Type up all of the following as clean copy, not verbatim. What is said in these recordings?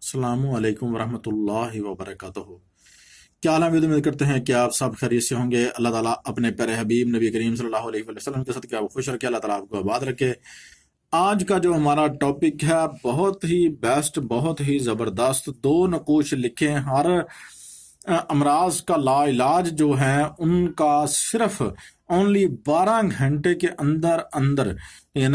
السلام علیکم ورحمۃ اللہ وبرکاتہ۔ کیا حال ہے؟ امید کرتے ہیں کہ آپ سب خیریت سے ہوں گے۔ اللہ تعالیٰ اپنے پیارے حبیب نبی کریم صلی اللہ علیہ وسلم کے ساتھ کیا وہ خوش رکھے، اللہ تعالیٰ آپ کو آباد رکھے۔ آج کا جو ہمارا ٹاپک ہے بہت ہی بیسٹ، بہت ہی زبردست۔ 2 نقوش لکھے ہر امراض کا لا علاج جو ہیں ان کا صرف اونلی 12 گھنٹے کے اندر اندر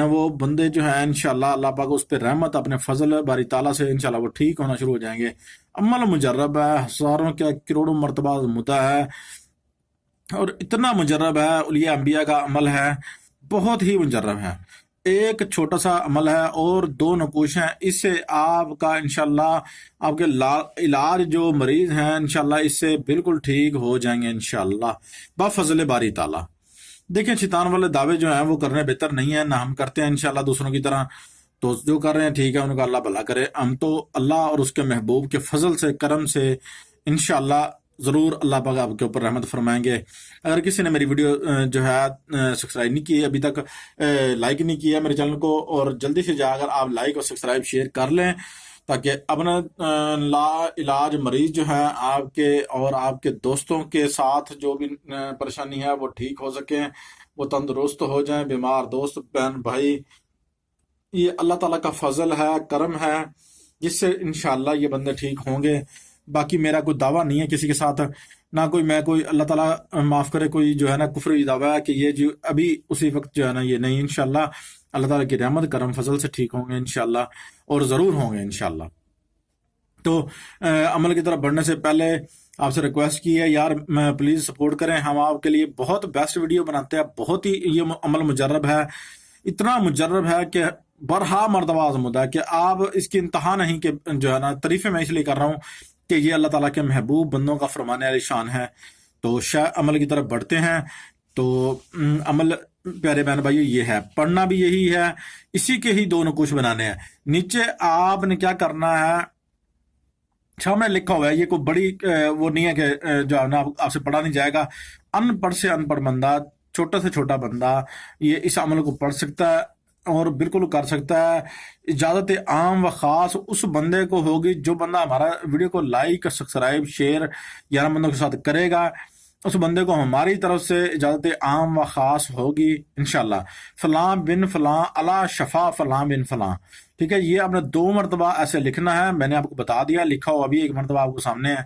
وہ بندے جو ہیں انشاءاللہ اللہ پاک اس پہ رحمت اپنے فضل باری تعالیٰ سے انشاءاللہ وہ ٹھیک ہونا شروع ہو جائیں گے۔ عمل مجرب ہے، ہزاروں کیا کروڑوں مرتبہ آزمودہ ہے، اور اتنا مجرب ہے، اولیاء انبیاء کا عمل ہے، بہت ہی مجرب ہے۔ ایک چھوٹا سا عمل ہے اور 2 نقوش ہیں، اس سے آپ کا انشاءاللہ آپ کے علاج جو مریض ہیں انشاءاللہ اس سے بالکل ٹھیک ہو جائیں گے انشاءاللہ بفضل باری تعالیٰ۔ دیکھیں شیطان والے دعوے جو ہیں وہ کرنے بہتر نہیں ہیں، نہ ہم کرتے ہیں انشاءاللہ دوسروں کی طرح، تو جو کر رہے ہیں ٹھیک ہے، ان کا اللہ بھلا کرے۔ ہم تو اللہ اور اس کے محبوب کے فضل سے، کرم سے انشاءاللہ ضرور اللہ پاک آپ کے اوپر رحمت فرمائیں گے۔ اگر کسی نے میری ویڈیو جو ہے سبسکرائب نہیں کی ہے ابھی تک، لائک نہیں کیا میرے چینل کو، اور جلدی سے جا کر آپ لائک اور سبسکرائب شیئر کر لیں تاکہ اپنا لا علاج مریض جو ہے آپ کے اور آپ کے دوستوں کے ساتھ جو بھی پریشانی ہے وہ ٹھیک ہو سکیں، وہ تندرست ہو جائیں۔ بیمار دوست، بہن، بھائی، یہ اللہ تعالیٰ کا فضل ہے، کرم ہے، جس سے انشاءاللہ یہ بندے ٹھیک ہوں گے۔ باقی میرا کوئی دعویٰ نہیں ہے کسی کے ساتھ، نہ کوئی اللہ تعالیٰ معاف کرے کوئی جو ہے نا کفری دعویٰ ہے کہ یہ جو ابھی اسی وقت جو ہے نا یہ نہیں، انشاءاللہ اللہ تعالیٰ کی رحمت کرم فضل سے ٹھیک ہوں گے انشاءاللہ، اور ضرور ہوں گے انشاءاللہ۔ تو عمل کی طرف بڑھنے سے پہلے آپ سے ریکویسٹ کی ہے یار پلیز سپورٹ کریں، ہم آپ کے لیے بہت بیسٹ ویڈیو بناتے ہیں، بہت ہی یہ عمل مجرب ہے، اتنا مجرب ہے کہ برہا مرتبہ آزمودہ ہے کہ آپ اس کی انتہا نہیں، کہ جو ہے نا تعریفیں میں اس لیے کر رہا ہوں کہ یہ اللہ تعالیٰ کے محبوب بندوں کا فرمانے والی شان ہے۔ تو عمل کی طرف بڑھتے ہیں۔ تو عمل پیارے بہن بھائی یہ ہے، پڑھنا بھی یہی ہے، اسی کے ہی 2 نقوش بنانے ہیں۔ نیچے آپ نے کیا کرنا ہے، سامنے لکھا ہوا ہے، یہ کوئی بڑی وہ نہیں ہے کہ جو ہے نا آپ سے پڑھا نہیں جائے گا۔ ان پڑھ سے ان پڑھ بندہ، چھوٹا سے چھوٹا بندہ یہ اس عمل کو پڑھ سکتا ہے اور بالکل کر سکتا ہے۔ اجازت عام و خاص اس بندے کو ہوگی جو بندہ ہمارا ویڈیو کو لائک، سبسکرائب، شیئر 11 بندوں کے ساتھ کرے گا، اس بندے کو ہماری طرف سے اجازت عام و خاص ہوگی انشاءاللہ۔ فلاں بن فلاں علی شفا فلاں بن فلاں، ٹھیک ہے۔ یہ آپ نے 2 مرتبہ ایسے لکھنا ہے، میں نے آپ کو بتا دیا، لکھا ہوا ابھی 1 مرتبہ آپ کو سامنے ہے،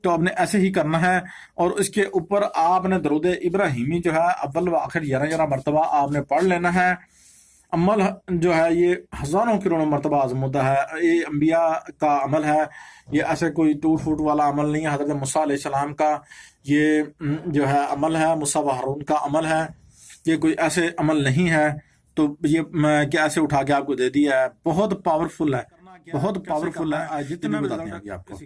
تو آپ نے ایسے ہی کرنا ہے۔ اور اس کے اوپر آپ نے درود ابراہیمی جو ہے اول و آخر 11 مرتبہ آپ نے پڑھ لینا ہے۔ عمل جو ہے یہ ہزاروں کروڑوں مرتبہ آزمودہ ہے، یہ انبیاء کا عمل ہے، یہ ایسے کوئی ٹوٹ پھوٹ والا عمل نہیں ہے۔ حضرت موسیٰ علیہ السلام کا یہ جو ہے عمل ہے، موسیٰ و ہارون کا عمل ہے، یہ کوئی ایسے عمل نہیں ہے۔ تو یہ میں کیا ایسے اٹھا کے آپ کو دے دیا ہے، بہت پاورفل ہے، بہت پاورفل ہے، جتنا بتاتے ہیں آپ کو۔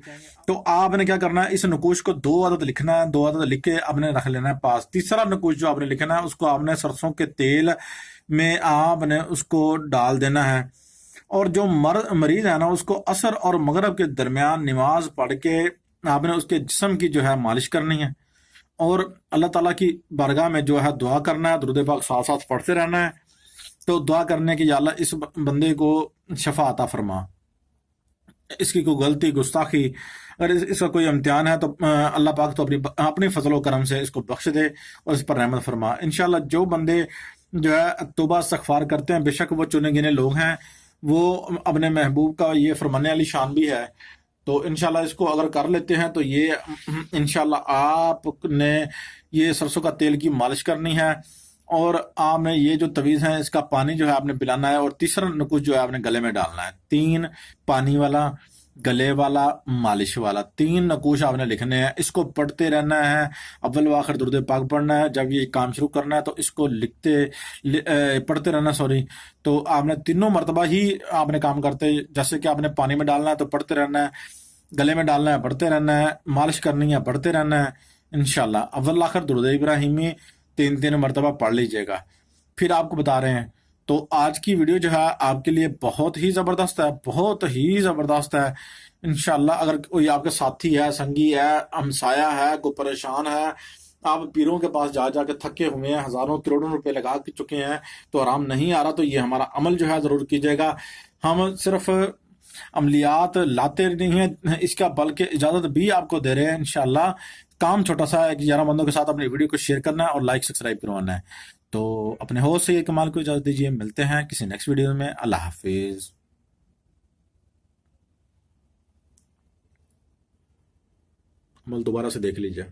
تو آپ نے کیا کرنا ہے، اس نقوش کو 2 عدد لکھنا ہے، 2 عدد لکھ کے آپ نے رکھ لینا ہے پاس۔ تیسرا نقوش جو آپ نے لکھنا ہے اس کو آپ نے سرسوں کے تیل میں آپ نے اس کو ڈال دینا ہے، اور جو مریض ہے نا اس کو عصر اور مغرب کے درمیان نماز پڑھ کے آپ نے اس کے جسم کی جو ہے مالش کرنی ہے، اور اللہ تعالیٰ کی بارگاہ میں جو ہے دعا کرنا ہے، درود پاک ساتھ ساتھ پڑھتے رہنا ہے۔ تو دعا کرنے کی یا اللہ اس بندے کو شفا عطا فرما، اس کی کوئی غلطی گستاخی اگر اس کا کوئی امتحان ہے تو اللہ پاک تو اپنی فضل و کرم سے اس کو بخش دے اور اس پر رحمت فرما انشاءاللہ۔ جو بندے جو ہے توبہ استغفار کرتے ہیں، بے شک وہ چنے گنے لوگ ہیں، وہ اپنے محبوب کا یہ فرمانے والی شان بھی ہے۔ تو انشاءاللہ اس کو اگر کر لیتے ہیں تو یہ انشاءاللہ آپ نے یہ سرسوں کا تیل کی مالش کرنی ہے، اور آپ نے یہ جو تویز ہیں اس کا پانی جو ہے آپ نے پلانا ہے، اور تیسرا نقوش جو ہے آپ نے گلے میں ڈالنا ہے۔ 3 پانی والا، گلے والا، مالش والا، 3 نقوش آپ نے لکھنے ہیں، اس کو پڑھتے رہنا ہے، اول و آخر درود پاک پڑھنا ہے۔ جب یہ کام شروع کرنا ہے تو اس کو پڑھتے رہنا، تو آپ نے 3 مرتبہ ہی آپ نے کام کرتے، جیسے کہ آپ نے پانی میں ڈالنا ہے تو پڑھتے رہنا ہے، گلے میں ڈالنا ہے پڑھتے رہنا ہے، مالش کرنی ہے پڑھتے رہنا ہے انشاءاللہ۔ اول آخر درود ابراہیمی 3 مرتبہ پڑھ لیجئے گا۔ پھر آپ کو بتا رہے ہیں، تو آج کی ویڈیو جو ہے آپ کے لیے بہت ہی زبردست ہے، بہت ہی زبردست ہے انشاءاللہ۔ اگر کوئی آپ کے ساتھی ہے، سنگی ہے، ہمسایہ ہے، کوئی پریشان ہے، آپ پیروں کے پاس جا کے تھکے ہوئے ہیں، ہزاروں کروڑوں روپے لگا چکے ہیں تو آرام نہیں آ رہا، تو یہ ہمارا عمل جو ہے ضرور کیجیے گا۔ ہم صرف عملیات لاتے نہیں ہیں اس کا، بلکہ اجازت بھی آپ کو دے رہے ہیں انشاءاللہ. کام چھوٹا سا ہے کہ 11 بندوں کے ساتھ اپنی ویڈیو کو شیئر کرنا ہے اور لائک سبسکرائب کروانا ہے. تو اپنے ہوسٹ سے یہ کمال کو اجازت دیجیے، ملتے ہیں کسی نیکسٹ ویڈیو میں. اللہ حافظ. عمل دوبارہ سے دیکھ لیجیے.